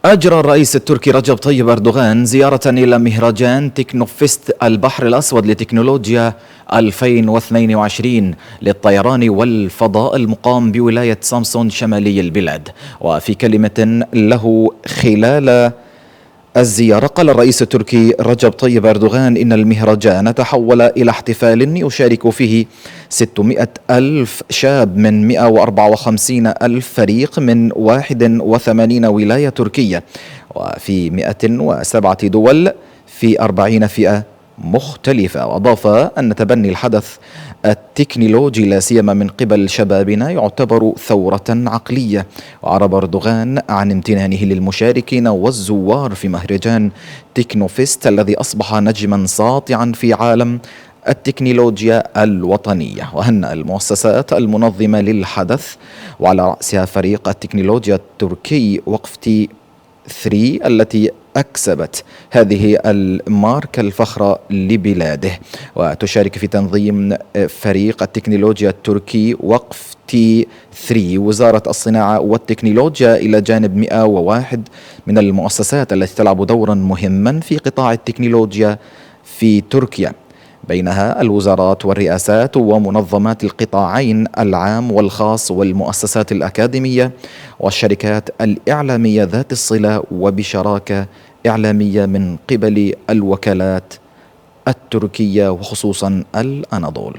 أجرى الرئيس التركي رجب طيب أردوغان زيارة إلى مهرجان تكنوفست البحر الأسود لتكنولوجيا 2022 للطيران والفضاء المقام بولاية سامسون شمالي البلاد. وفي كلمة له خلال الزيارة قال الرئيس التركي رجب طيب أردوغان إن المهرجان تحول إلى احتفال يشارك فيه 600 ألف شاب من 154 ألف فريق من 81 ولاية تركية وفي 107 دول في 40 فئة مختلفة. وأضاف أن تبني الحدث التكنولوجي لا سيما من قبل شبابنا يعتبر ثورة عقلية. وعرب أردوغان عن امتنانه للمشاركين والزوار في مهرجان تكنوفست الذي أصبح نجما ساطعا في عالم التكنولوجيا الوطنية، وهنأ المؤسسات المنظمة للحدث وعلى رأسها فريق التكنولوجيا التركي وقف تي 3 التي أكسبت هذه الماركة الفخرة لبلاده. وتشارك في تنظيم فريق التكنولوجيا التركي وقف تي 3 وزارة الصناعة والتكنولوجيا إلى جانب 101 من المؤسسات التي تلعب دورا مهما في قطاع التكنولوجيا في تركيا، بينها الوزارات والرئاسات ومنظمات القطاعين العام والخاص والمؤسسات الأكاديمية والشركات الإعلامية ذات الصلة، وبشراكة إعلامية من قبل الوكالات التركية وخصوصا الأناضول.